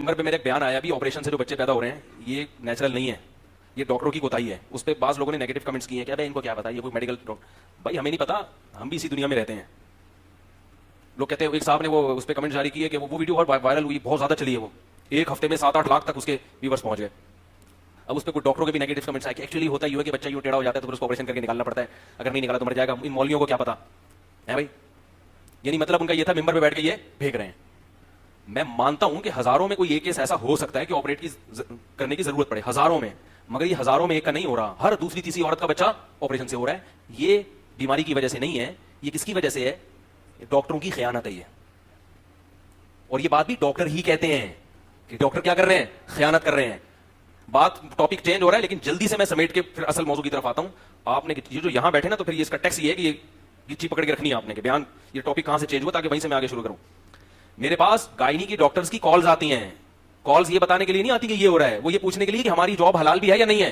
Number पे मेरे एक बयान आया अभी, ऑपरेशन से जो बच्चे पैदा हो रहे हैं ये नेचुरल नहीं है, ये डॉक्टरों की कोताही है। उस पर बाज़ लोगों ने नेगेटिव कमेंट्स किए हैं, क्या भाई इनको क्या पता, ये कोई मेडिकल भाई हमें नहीं पता, हम भी इसी दुनिया में रहते हैं। लोग कहते हैं, एक साहब ने वो उस पर कमेंट जारी किए कि वो वीडियो बहुत वायरल हुई, बहुत ज्यादा चली है, वो एक हफ्ते में 7-8 लाख तक उसके व्यूवर्स पहुंच गए। अब उस पर कुछ डॉक्टरों के भी नेगेटिव कमेंट्स आए कि एक्चुअली होता ही है कि बच्चा यूं टेढ़ा हो जाता है तो फिर उसको ऑपरेशन करके निकालना पड़ता है, अगर नहीं निकाला तो मर जाएगा। इन मौलवियों को क्या पता है भाई, यानी मतलब उनका ये था मिंबर पे बैठ के ये फेंक रहे हैं। मैं मानता हूं कि हजारों में कोई एक केस ऐसा हो सकता है कि ऑपरेट करने की जरूरत पड़े, हजारों में, मगर ये हजारों में एक का नहीं हो रहा। हर दूसरी तीसरी औरत का बच्चा ऑपरेशन से हो रहा है। ये बीमारी की वजह से नहीं है, ये किसकी वजह से है? डॉक्टरों की खयानत है ये। और ये बात भी डॉक्टर ही कहते हैं कि डॉक्टर क्या कर रहे हैं, खयानत कर रहे हैं। बात टॉपिक चेंज हो रहा है, लेकिन जल्दी से मैं समेट के फिर असल मौजू की तरफ आता हूं। आपने ये जो यहां बैठे ना, तो फिर ये इसका टैक्स ये है कि ये गिच्ची पकड़ के रखनी है आपने कि बयान, ये टॉपिक कहां से चेंज हुआ, ताकि वहीं से मैं आगे शुरू करूं। मेरे पास गायनी की डॉक्टर्स की कॉल्स आती हैं। कॉल्स ये बताने के लिए नहीं आती कि ये हो रहा है, वो ये पूछने के लिए कि हमारी जॉब हलाल भी है या नहीं है।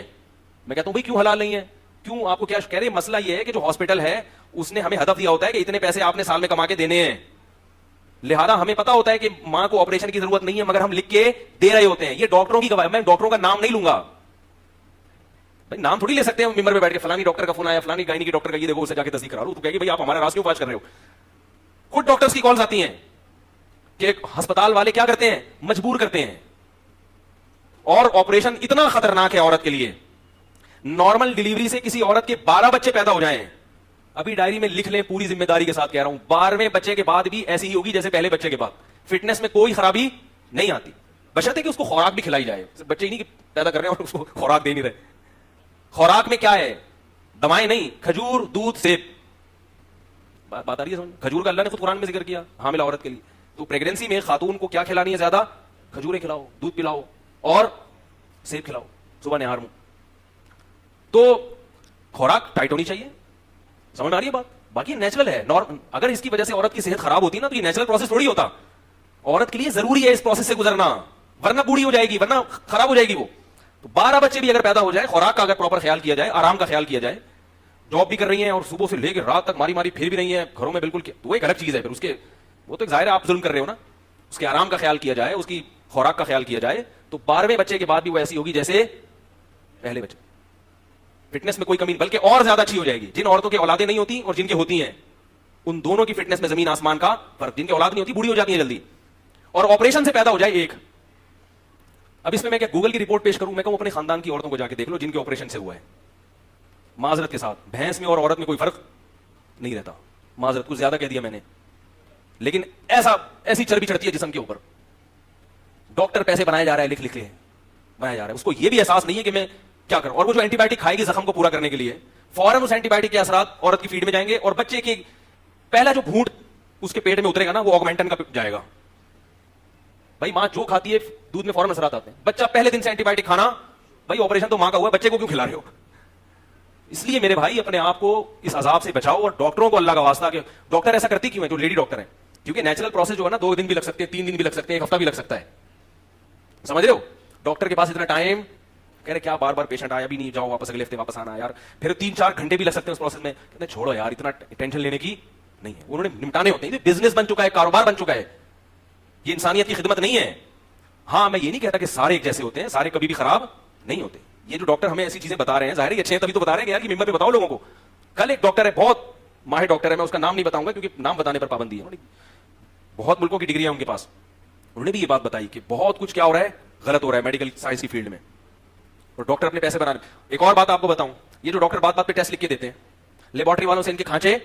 मैं कहता हूं भाई क्यों हलाल नहीं है, क्यों, आपको क्या कह रहे हैं? मसला ये है कि जो हॉस्पिटल है उसने हमें हदफ दिया होता है कि इतने पैसे आपने साल में कमा के देने हैं, लिहाजा हमें पता होता है कि मां को ऑपरेशन की जरूरत नहीं है, मगर हम लिख के दे रहे होते हैं। ये डॉक्टरों की गवाही, मैं डॉक्टरों का नाम नहीं लूंगा भाई, नाम थोड़ी ले सकते हैं मिंबर पे बैठ के, फलानी डॉक्टर का फोन आया, फलानी गायनी की डॉक्टर का, ये देखो उसे जाके तस्दीक करा लो। तो कहेगी भाई आप हमारा राज क्यों फाश कर रहे हो? खुद डॉक्टर्स की कॉल्स आती हैं कि अस्पताल वाले क्या करते हैं, मजबूर करते हैं। और ऑपरेशन इतना खतरनाक है औरत के लिए, नॉर्मल डिलीवरी से किसी औरत के 12 बच्चे पैदा हो जाएं, अभी डायरी में लिख लें, पूरी जिम्मेदारी के साथ कह रहा हूं, 12वें बच्चे के बाद भी ऐसी ही होगी जैसे पहले बच्चे के बाद। फिटनेस में कोई खराबी नहीं आती, बशर्ते कि उसको खुराक भी खिलाई जाए। बच्चे ही नहीं पैदा कर रहे हैं और उसको खुराक दे नहीं रहे। खुराक में क्या है? दवाएं नहीं, खजूर, दूध, सेब। बात आ रही है समझ? खजूर का अल्लाह ने खुद कुरान में जिक्र किया हामिला औरत के लिए। तो प्रेगनेंसी में खातून को क्या खिलानी है ज्यादा? खजूरें खिलाओ, दूध पिलाओ और सेब खिलाओ सुबह निहार मुंह। तो खुराक टाइट होनी चाहिए, समझ आ रही है बात? बाकी नेचुरल है। अगर इसकी वजह से औरत की सेहत खराब होती ना, तो ये नेचुरल प्रोसेस थोड़ी होता। औरत के लिए जरूरी है इस प्रोसेस से गुजरना, वरना बूढ़ी हो जाएगी, वरना खराब हो जाएगी वो। तो 12 बच्चे भी अगर पैदा हो जाए, खुराक का अगर प्रॉपर ख्याल किया जाए, आराम का ख्याल किया जाए, जॉब भी कर रही है और सुबह से लेकर रात तक मारी मारी फिर भी रही है घरों में, बिल्कुल, तो वो एक अलग चीज है। फिर उसके वो तो जाहिर है आप जुल्म कर रहे हो ना। उसके आराम का ख्याल किया जाए, उसकी खुराक का ख्याल किया जाए, तो 12वें बच्चे के बाद भी वो ऐसी होगी जैसे पहले बच्चे। फिटनेस में कोई कमी, बल्कि और ज्यादा अच्छी हो जाएगी। जिन औरतों की औलादें नहीं होती और जिनकी होती हैं, उन दोनों की फिटनेस में जमीन आसमान का फर्क। जिनकी औलाद नहीं होती बूढ़ी हो जाती है जल्दी, और ऑपरेशन से पैदा हो जाए एक। अब इसमें मैं क्या गूगल की रिपोर्ट पेश करूं? मैं कहूं अपने खानदान की औरतों को जाके देख लो जिनके ऑपरेशन से हुआ है। माजरत के साथ, भैंस में और औरत में कोई फर्क नहीं रहता। माजरत कुछ ज्यादा कह दिया मैंने, लेकिन ऐसी चर्बी चढ़ती है जिस्म के ऊपर। डॉक्टर पैसे बनाया जा रहा है, लिख लिख के बनाया जा रहा है। उसको यह भी एहसास नहीं है कि मैं क्या करूं। और वो जो एंटीबायोटिक खाएगी जख्म को पूरा करने के लिए, फौरन उस एंटीबायोटिक के असरात औरत की फीड में जाएंगे, और बच्चे की पहला जो घूंट उसके पेट में उतरेगा ना, वो ऑगमेंटन का जाएगा। भाई मां जो खाती है दूध में फौरन असरात आते हैं। बच्चा पहले दिन से एंटीबायोटिक खाना, भाई ऑपरेशन तो मां का हुआ, बच्चे को क्यों खिला रहे हो? इसलिए मेरे भाई अपने आप को इस अजाब से बचाओ, और डॉक्टरों को अल्लाह का वास्ता कि डॉक्टर ऐसा करती क्यों है जो लेडी डॉक्टर है? क्योंकि नेचुरल प्रोसेस जो है ना, 2 दिन भी लग सकते हैं, 3 दिन भी लग सकते हैं, 1 हफ्ता भी लग सकता है। समझ रहे हो? डॉक्टर के पास इतना टाइम, कह रहे क्या बार बार पेशेंट आया भी नहीं, जाओ वापस अगले हफ्ते वापस आना यार। फिर 3-4 घंटे भी लग सकते हैं उस प्रोसेस में। कहते हैं छोड़ो यार, इतना टेंशन लेने की नहीं है, उन्होंने निपटाने होते हैं। बिजनेस बन चुका है, कारोबार बन चुका है, ये इंसानियत की खिदमत नहीं है। हाँ, मैं ये नहीं कहता कि सारे एक जैसे होते हैं, सारे कभी भी खराब नहीं होते। ये जो डॉक्टर हमें ऐसी चीजें बता रहे हैं, जाहिर है अच्छे हैं, तभी तो बता रहे हैं यार कि मिंबर पे बताओ लोगों को। कल एक डॉक्टर है, बहुत माहिर डॉक्टर है, मैं उसका नाम नहीं बताऊंगा क्योंकि नाम बताने पर पाबंदी है, बहुत मुल्कों की डिग्री है उनके पास। उन्होंने भी ये बात बताई कि बहुत कुछ क्या हो रहा है, गलत हो रहा है मेडिकल साइंस की फील्ड में, और डॉक्टर अपने पैसे बना रहे। एक और बात आपको बताऊं, ये जो डॉक्टर बात बात पे टेस्ट लिख के देते हैं, लेबोरेटरी वालों से इनके खांचे।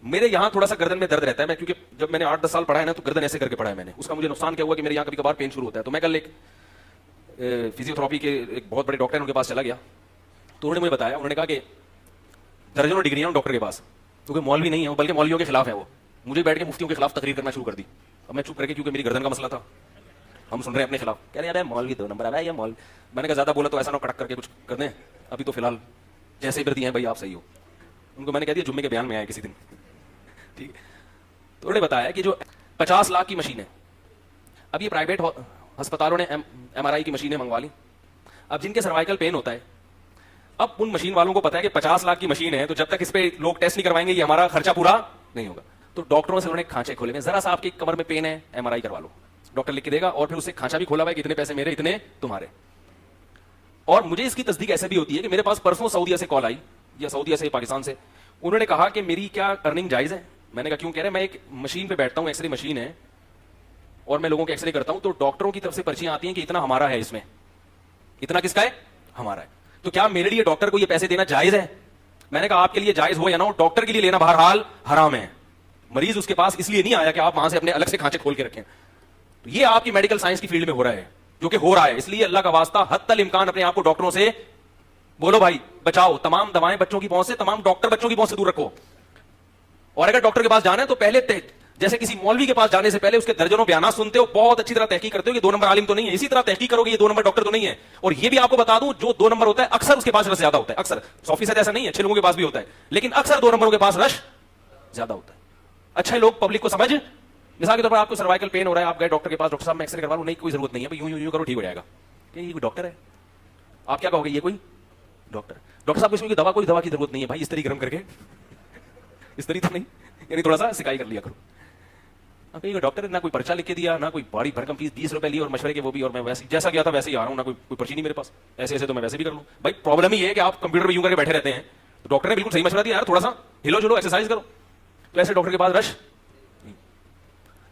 मेरे यहां थोड़ा सा गर्दन में दर्द रहता है, मैं क्योंकि जब मैंने 8-10 साल पढ़ा है ना, तो गर्दन ऐसे करके पढ़ा है मैंने। उसका मुझे नुकसान क्या हुआ कि मेरे यहां कभी कभार पेन शुरू होता है। तो मैं कल एक फिजियोथेरेपी के एक बहुत बड़े डॉक्टर उनके पास चला गया, तो उन्होंने मुझे बताया, उन्होंने कहा कि दर्जनों डिग्री है डॉक्टर के पास, क्योंकि मौलवी नहीं है, बल्कि मौलवियों के खिलाफ है वो। मुझे बैठ के मुफ्तियों के खिलाफ तकरीर करना शुरू कर दी। अब मैं चुप करके, क्योंकि मेरी गर्दन का मसला था, हम सुन रहे हैं अपने खिलाफ, कह रहे हैं मौलवी 2 नंबर आ रहा है ये मौलवी। मैंने कहा ज्यादा बोला तो ऐसा ना कड़क करके कुछ कर दें, अभी तो फिलहाल जैसे भी हैं भाई आप सही हो। उनको मैंने कह दिया जुम्मे के बयान में आया किसी दिन, ठीक है। तो उन्होंने बताया कि जो 50 लाख की मशीन है, अब ये प्राइवेट अस्पतालों ने MRI की मशीनें मंगवा ली। अब जिनके सर्वाइकल पेन होता है, अब उन मशीन वालों को पता है कि 50 लाख की मशीन है, तो जब तक इस पे लोग टेस्ट नहीं करवाएंगे ये हमारा खर्चा पूरा नहीं होगा। तो डॉक्टरों से उन्होंने खांचे खोले में, जरा सा आपकी कमर में पेन है MRI करवा लो, डॉक्टर लिख के देगा और फिर उससे खांचा भी खोला हुआ है कि इतने पैसे मेरे, इतने तुम्हारे। और मुझे इसकी तस्दीक ऐसे भी होती है कि मेरे पास परसों सऊदीया से कॉल आई, या सऊदीया से पाकिस्तान से, उन्होंने कहा कि मेरी क्या अर्निंग जायज है। मैंने कहा क्यों? कह रहे मैं एक मशीन पे बैठता हूं, एक्सरे मशीन है, और मैं लोगों के एक्सरे करता हूं, तो डॉक्टरों की तरफ से पर्चियां आती हैं कि इतना हमारा है, इसमें इतना किसका है? हमारा है। तो क्या मेरे लिए डॉक्टर को ये पैसे देना जायज है? मैंने कहा आपके लिए जायज हो या ना हो, डॉक्टर के लिए लेना बहरहाल हराम है। मरीज उसके पास इसलिए नहीं आया कि आप वहां से अपने अलग से खांचे खोल के रखें। तो ये आपकी मेडिकल साइंस की फील्ड में हो रहा है, जो कि हो रहा है। इसलिए अल्लाह का वास्ता हत्तल इम्कान अपने आप को डॉक्टरों से बोलो भाई बचाओ, तमाम दवाएं बच्चों की पहुंच से, तमाम डॉक्टर बच्चों की पहुंच से दूर रखो। और अगर डॉक्टर के पास जाना है तो पहले जैसे किसी मौलवी के पास जाने से पहले उसके दर्जनों बयान सुनते हो, बहुत अच्छी तरह तहकीक करते हो कि 2 नंबर आलिम तो नहीं है, इसी तरह तहकीक करोगे ये 2 नंबर डॉक्टर तो नहीं है। और ये भी आपको बता दूं, जो 2 नंबर होता है अक्सर उसके पास रश ज्यादा होता है। अक्सर 100% ऐसा नहीं है, अच्छे लोगों के पास भी होता है, लेकिन अक्सर 2 नंबरों के पास रश ज्यादा होता है। अच्छे लोग पब्लिक को समझ, मिसाल के तौर पर आपको सर्वाइकल पेन हो रहा है, आप गए डॉक्टर के पास, डॉक्टर साहब मैं एक्सरे करवा लूं, नहीं कोई जरूरत नहीं है, यूं यूं करो ठीक हो जाएगा। ये कोई डॉक्टर है? आप क्या कहोगे? ये कोई डॉक्टर? डॉक्टर साहब इसमें कोई दवा की जरूरत नहीं है भाई, इस तरीके गर्म करके इस तरीके तो नहीं, यानी थोड़ा सा सिकाई कर लिया करो। अब कहीं डॉक्टर ने ना कोई पर्चा लिख के दिया, ना कोई बड़ी भरकम फीस 20 रुपए ली और मशवरे के वो भी, और मैं वैसे जैसा गया था वैसे ही आ रहा हूं, ना कोई पर्ची नहीं मेरे पास, ऐसे ऐसे तो मैं वैसे भी कर लूं। भाई प्रॉब्लम ही है कि आप कंप्यूटर पे यूं करके बैठे रहते हैं। तो डॉक्टर ने बिल्कुल सही मशवरा दिया, यार थोड़ा सा हिलो जुलो, एक्सरसाइज करो। तो ऐसे डॉक्टर के पास रश।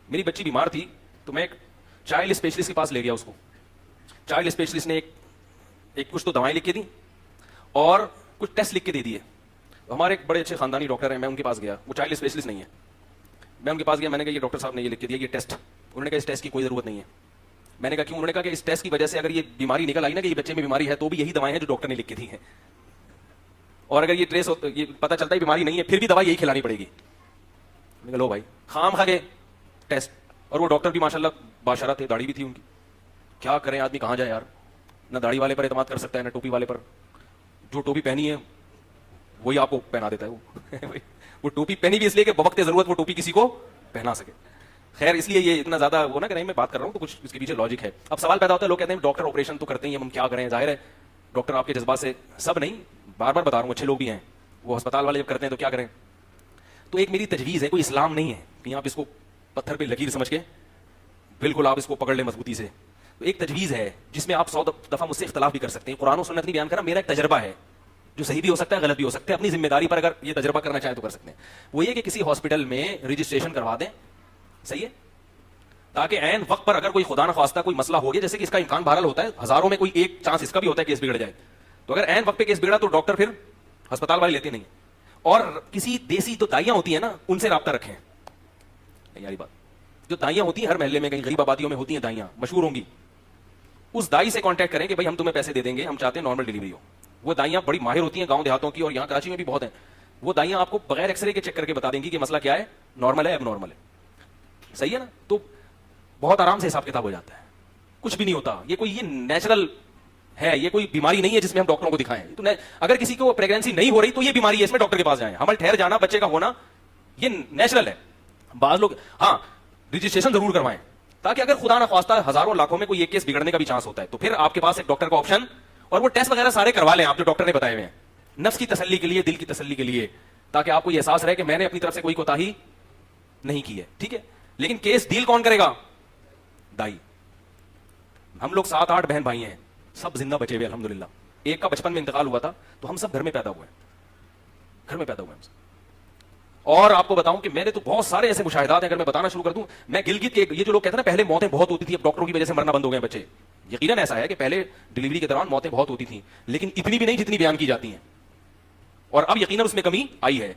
मेरी बच्ची बीमार थी तो मैं एक चाइल्ड स्पेशलिस्ट के पास ले गया उसको। चाइल्ड स्पेशलिस्ट ने एक कुछ तो दवाएं लिख के दी और कुछ टेस्ट लिख के दे दिए। तो हमारे एक बड़े अच्छे खानदानी डॉक्टर हैं, मैं उनके पास गया, वो चाइल्ड स्पेशलिस्ट नहीं है। मैं उनके पास गया, मैंने कहा ये डॉक्टर साहब ने ये लिख के दिया, ये टेस्ट। उन्होंने कहा इस टेस्ट की कोई जरूरत नहीं है। मैंने कहा क्यों? उन्होंने कहा कि इस टेस्ट की वजह से अगर ये बीमारी निकल आई ना कि ये बच्चे में बीमारी है, तो भी यही दवाएं हैं जो डॉक्टर ने लिख के दी है, और अगर ये ट्रेस ये पता चलता है बीमारी नहीं है, फिर भी दवाई यही खिलानी पड़ेगी। मैंने कहा लो भाई, खाम खा गए टेस्ट। और वो डॉक्टर भी माशाल्लाह बाशरा थे, दाढ़ी भी थी उनकी। क्या करें, आदमी कहां जाए यार, ना दाढ़ी वाले पर एतमाद कर सकता है ना टोपी वाले पर। जो टोपी पहनी है वही आपको पहना देता है वो टोपी पहनी भी इसलिए कि बवक्त जरूरत वो टोपी किसी को पहना सके। खैर, इसलिए ये इतना ज्यादा वो ना कि नहीं, मैं बात कर रहा हूं तो कुछ इसके पीछे लॉजिक है। अब सवाल पैदा होता है, लोग कहते हैं डॉक्टर ऑपरेशन तो करते ही हम क्या करें? जाहिर है डॉक्टर आपके जज्बात से, सब नहीं, बार बार बता रहा हूं, अच्छे लोग भी हैं, वो अस्पताल वाले जब करते हैं तो क्या करें? तो एक मेरी तजवीज है, कोई इस्लाम नहीं है कि आप इसको पत्थर पे लकीर समझ के बिल्कुल आप इसको पकड़ ले मजबूती से। तो एक तजवीज है जिसमें आप 100 दफा मुझसे इख्तलाफ भी कर सकते हैं, कुरान और सुन्नत नहीं बयान करा, मेरा एक तजर्बा है जो सही भी हो सकता है, गलत भी हो सकता है, अपनी जिम्मेदारी पर अगर ये तजर्बा करना चाहे तो कर सकते हैं। वो ये कि किसी हॉस्पिटल में रजिस्ट्रेशन करवा दें, सही है, ताकि ऐन वक्त पर अगर कोई खुदा न खास्ता कोई मसला हो गया, जैसे कि इसका इम्कान बहरहाल होता है, हजारों में कोई एक चांस इसका भी होता है केस बिगड़ जाए, तो अगर ऐन वक्त पे केस बिगड़ा तो डॉक्टर फिर अस्पताल वाले लेते नहीं। और किसी देसी तो दाइयां होती है ना, उनसे राब्ता रखें। यारी बात, जो दाइयां होती हैं हर महल्ले में, कहीं गरीब आबादियों में होती हैं दाइयां, मशहूर होंगी, उस दाई से कांटेक्ट करें कि भाई हम तुम्हें पैसे दे देंगे, हम चाहते हैं नॉर्मल डिलीवरी हो। वो दाइयां बड़ी माहिर होती हैं गांव देहातों की, और यहां कराची में भी बहुत हैं। वो दाइयां आपको बगैर एक्सरे के चेक करके बता देंगी कि मसला क्या है, नॉर्मल है, एबनॉर्मल है, सही है ना। तो बहुत आराम से हिसाब किताब हो जाता है, कुछ भी नहीं होता। ये कोई ये नेचुरल है, ये कोई बीमारी नहीं है जिसमें हम डॉक्टरों को दिखाएं। तो अगर किसी को प्रेगनेंसी नहीं हो रही तो ये बीमारी है, इसमें डॉक्टर के पास जाएं। हमल ठहर जाना, बच्चे का होना, ये नेचुरल है। बाज लोग हाँ रजिस्ट्रेशन जरूर करवाएं, ताकि अगर खुदा ना ख्वास्ता हजारों लाखों में कोई एक केस बिगड़ने का भी चांस होता है तो फिर आपके पास एक डॉक्टर का ऑप्शन, और वो टेस्ट वगैरह सारे करवा लें आप जो डॉक्टर ने बताए हुए हैं, नफ्स की तसल्ली के लिए, दिल की तसल्ली के लिए, ताकि आपको यह एहसास रहे कि मैंने अपनी तरफ से कोई कोताही नहीं की है, ठीक है। लेकिन केस डील कौन करेगा? दाई। हम लोग 7-8 बहन भाई हैं, सब जिंदा बचे हुए अल्हम्दुलिल्लाह। एक का बचपन में इंतकाल हुआ था, तो हम सब घर में पैदा हुए, घर में पैदा हुए हम सब। और आपको बताऊं कि मैंने तो बहुत सारे ऐसे मुशाहिदात हैं, अगर मैं बताना शुरू कर दूं, मैं गिलगित के, ये जो लोग कहते हैं ना पहले मौतें बहुत होती थी, अब डॉक्टरों की वजह से मरना बंद हो गए बच्चे, यकीनन ऐसा है कि पहले डिलीवरी के दौरान मौतें बहुत होती थी, लेकिन इतनी भी नहीं जितनी बयान की जाती हैं, और अब यकीनन उसमें कमी आई है,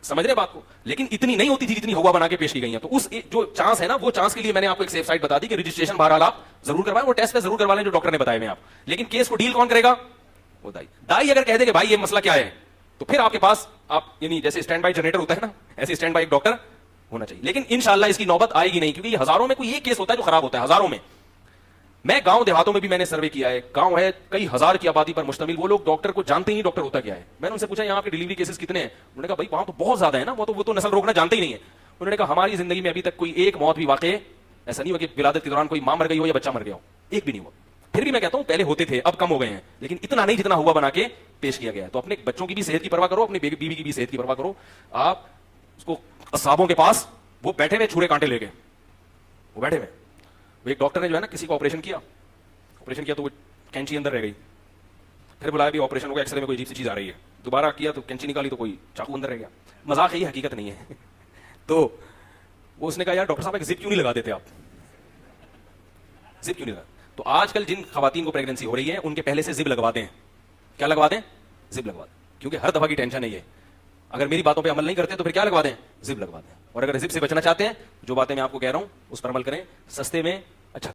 समझ रहे बात को। लेकिन इतनी नहीं होती थी जितनी हुआ बना के पेश की गई है। तो उस जो चांस है ना, वो चांस के लिए मैंने आपको एक सेफ साइड बता दी कि रजिस्ट्रेशन बहरहाल आप जरूर करवाएं, वो टेस्ट जरूर करवा लें जो डॉक्टर ने बताए हुए आप। लेकिन केस को डील कौन करेगा? वो दाई। दाई अगर कह दे कि भाई ये मसला क्या है, तो फिर आपके पास आप यानी जैसे स्टैंड बाय जनरेटर होता है ना, ऐसे स्टैंड बाय एक डॉक्टर होना चाहिए। लेकिन इंशाल्लाह इसकी नौबत आएगी नहीं, क्योंकि हजारों में कोई एक केस होता है जो खराब होता है, हजारों में। मैं गांव देहातों में भी मैंने सर्वे किया है, गांव है कई हजार की आबादी पर मुश्तमिल, वो लोग डॉक्टर को जानते ही नहीं डॉक्टर होता क्या है। मैंने उनसे पूछा यहाँ पे डिलीवरी केसेस कितने हैं? उन्होंने कहा भाई वहां तो बहुत ज्यादा है ना, वो तो नस्ल रोकना जानते ही नहीं है। उन्होंने कहा हमारी जिंदगी में अभी तक कोई एक मौत भी वाकई ऐसा नहीं हुआ कि विलादत के दौरान कोई मां मर गई हो या बच्चा मर गया हो, एक भी नहीं हुआ। फिर भी मैं कहता हूं पहले होते थे, अब कम हो गए हैं, लेकिन इतना नहीं जितना हुआ बना के पेश किया गया है। तो अपने बच्चों की भी सेहत की परवाह करो, अपनी बीवी की भी सेहत की परवाह करो। आप उसको असाबों के पास वो बैठे हुए छुरे कांटे लेके, वो बैठे हुए वो एक डॉक्टर ने जो है ना किसी को ऑपरेशन किया तो वो कैंची अंदर रह गई, फिर बुलाया भी ऑपरेशन हो गया, एक्सरे में कोई अजीब सी चीज आ रही है, दोबारा किया तो कैंची निकाली तो कोई चाकू अंदर रह गया। मजाक है, ये हकीकत नहीं है। तो वो उसने कहा यार डॉक्टर साहब एक जिप क्यों नहीं लगा देते आप, जिप क्यों नहीं लगा। तो आजकल जिन खवातीन को प्रेगनेंसी हो रही है उनके पहले से जिप लगवा दें। क्या लगवा दें? जिप लगवा दें, क्योंकि हर दफा की टेंशन है ये। अगर मेरी बातों पे अमल नहीं करते तो फिर क्या लगवा दें? जिप लगवा दें। और अगर जिप से बचना चाहते हैं, जो बातें मैं आपको कह रहा हूं उस पर अमल करें। सस्ते में